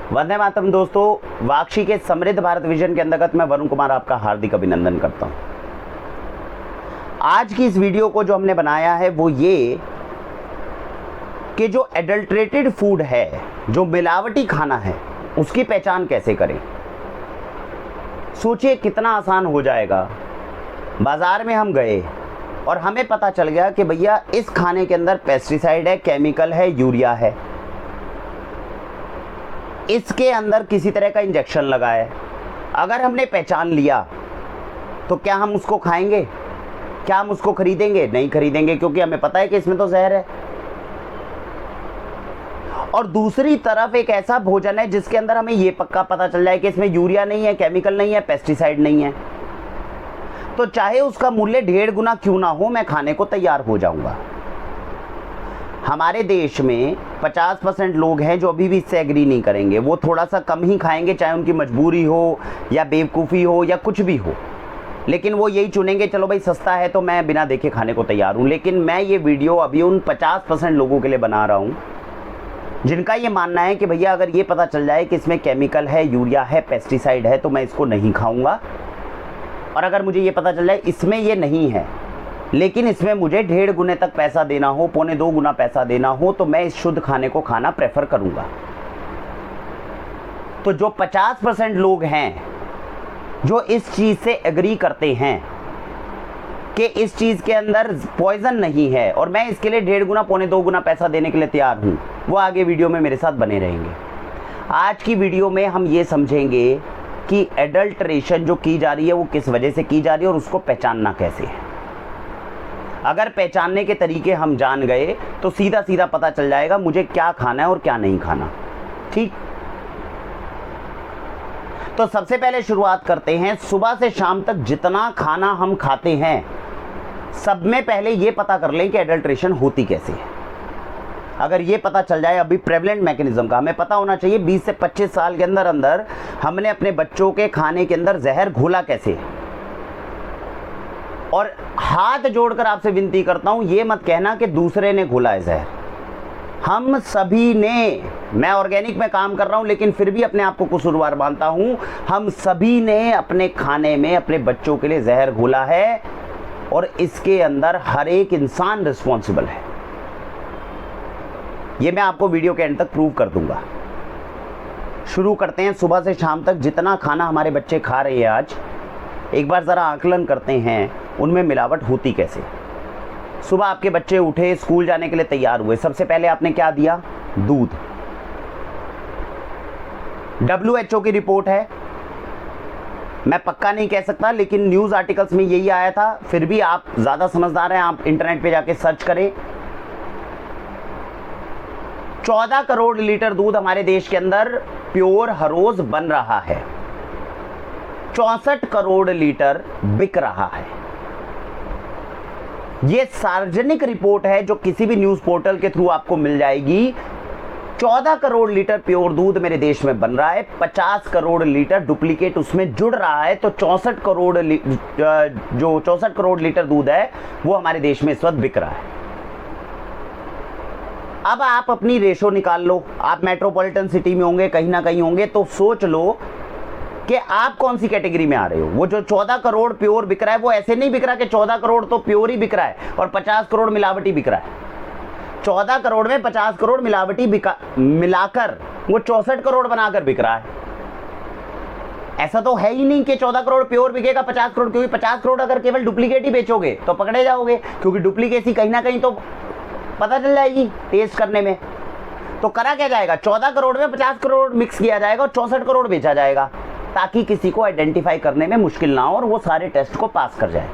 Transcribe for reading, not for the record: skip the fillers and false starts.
वंदे मातरम दोस्तों, वाक्षी के समृद्ध भारत विजन के अंतर्गत मैं वरुण कुमार आपका हार्दिक अभिनंदन करता हूं। आज की इस वीडियो को जो हमने बनाया है वो ये कि जो एडल्ट्रेटेड फूड है, जो मिलावटी खाना है, उसकी पहचान कैसे करें। सोचिए कितना आसान हो जाएगा। बाजार में हम गए और हमें पता चल गया कि भैया इस खाने के अंदर पेस्टिसाइड है, केमिकल है, यूरिया है, इसके अंदर किसी तरह का इंजेक्शन लगा है। अगर हमने पहचान लिया तो क्या हम उसको खाएंगे? क्या हम उसको खरीदेंगे? नहीं खरीदेंगे, क्योंकि हमें पता है कि इसमें तो जहर है। और दूसरी तरफ एक ऐसा भोजन है जिसके अंदर हमें ये पक्का पता चल जाए कि इसमें यूरिया नहीं है, केमिकल नहीं है, पेस्टिसाइड नहीं है, तो चाहे उसका मूल्य 1.5 गुना क्यों ना हो, मैं खाने को तैयार हो जाऊंगा। हमारे देश में 50% लोग हैं जो अभी भी इससे एग्री नहीं करेंगे। वो थोड़ा सा कम ही खाएंगे, चाहे उनकी मजबूरी हो या बेवकूफ़ी हो या कुछ भी हो, लेकिन वो यही चुनेंगे, चलो भाई सस्ता है तो मैं बिना देखे खाने को तैयार हूँ। लेकिन मैं ये वीडियो अभी उन 50% लोगों के लिए बना रहा हूँ जिनका ये मानना है कि भैया अगर ये पता चल जाए कि इसमें केमिकल है, यूरिया है, पेस्टिसाइड है, तो मैं इसको नहीं खाऊंगा। और अगर मुझे ये पता चल जाए इसमें ये नहीं है, लेकिन इसमें मुझे 1.5 गुने तक पैसा देना हो, 1.25 गुना पैसा देना हो, तो मैं इस शुद्ध खाने को खाना प्रेफर करूंगा। तो जो 50% लोग हैं जो इस चीज़ से एग्री करते हैं कि इस चीज़ के अंदर पॉइजन नहीं है और मैं इसके लिए 1.5 गुना, 1.25 गुना पैसा देने के लिए तैयार हूँ, वो आगे वीडियो में मेरे साथ बने रहेंगे। आज की वीडियो में हम ये समझेंगे कि एडल्ट्रेशन जो की जा रही है वो किस वजह से की जा रही है और उसको पहचानना कैसे है। अगर पहचानने के तरीके हम जान गए तो सीधा सीधा पता चल जाएगा मुझे क्या खाना है और क्या नहीं खाना। ठीक, तो सबसे पहले शुरुआत करते हैं। सुबह से शाम तक जितना खाना हम खाते हैं, सब में पहले ये पता कर लें कि एडल्ट्रेशन होती कैसे है। अगर ये पता चल जाए, अभी प्रेवलेंट मैकेनिज्म का हमें पता होना चाहिए। 20 से 25 साल के अंदर अंदर हमने अपने बच्चों के खाने के अंदर जहर घोला कैसे है। और हाथ जोड़कर आपसे विनती करता हूं, ये मत कहना कि दूसरे ने घोला है जहर। हम सभी ने, मैं ऑर्गेनिक में काम कर रहा हूं लेकिन फिर भी अपने आप को कसूरवार मानता हूं, हम सभी ने अपने खाने में अपने बच्चों के लिए जहर घोला है और इसके अंदर हर एक इंसान रिस्पॉन्सिबल है। ये मैं आपको वीडियो के एंड तक प्रूव कर दूंगा। शुरू करते हैं। सुबह से शाम तक जितना खाना हमारे बच्चे खा रहे हैं आज, एक बार ज़रा आकलन करते हैं उनमें मिलावट होती कैसे। सुबह आपके बच्चे उठे, स्कूल जाने के लिए तैयार हुए, सबसे पहले आपने क्या दिया? दूध। WHO की रिपोर्ट है, मैं पक्का नहीं कह सकता लेकिन न्यूज़ आर्टिकल्स में यही आया था। फिर भी आप ज़्यादा समझदार हैं, आप इंटरनेट पे जाके सर्च करें। 14 करोड़ लीटर दूध हमारे देश के अंदर प्योर हर रोज बन रहा है। 64 करोड़ लीटर बिक रहा है। यह सार्वजनिक रिपोर्ट है जो किसी भी न्यूज पोर्टल के थ्रू आपको मिल जाएगी। 14 करोड़ लीटर प्योर दूध मेरे देश में बन रहा है, 50 करोड़ लीटर डुप्लीकेट उसमें जुड़ रहा है। तो 64 करोड़ लीटर दूध है वो हमारे देश में इस वक्त बिक रहा है। अब आप अपनी रेशो निकाल लो। आप मेट्रोपॉलिटन सिटी में होंगे, कहीं ना कहीं होंगे, तो सोच लो कि आप कौन सी कैटेगरी में आ रहे हो। वो जो 14 करोड़ प्योर बिक रहा है वो ऐसे नहीं बिक रहा कि 14 करोड़ तो प्योर ही बिक रहा है और 50 करोड़ मिलावटी बिक रहा है। 14 करोड़ में 50 करोड़ मिलावटी मिलाकर वो 64 करोड़ बनाकर बिक रहा है। ऐसा तो है ही नहीं कि 14 करोड़ प्योर बिकेगा, 50 करोड़, क्योंकि 50 करोड़ अगर केवल डुप्लीकेट ही बेचोगे तो पकड़े जाओगे, क्योंकि डुप्लीकेसी कहीं ना कहीं तो पता चल जाएगी टेस्ट करने में। तो करा क्या जाएगा? 14 करोड़ में 50 करोड़ मिक्स किया जाएगा और 64 करोड़ बेचा जाएगा, ताकि किसी को आइडेंटिफाई करने में मुश्किल ना हो और वो सारे टेस्ट को पास कर जाए।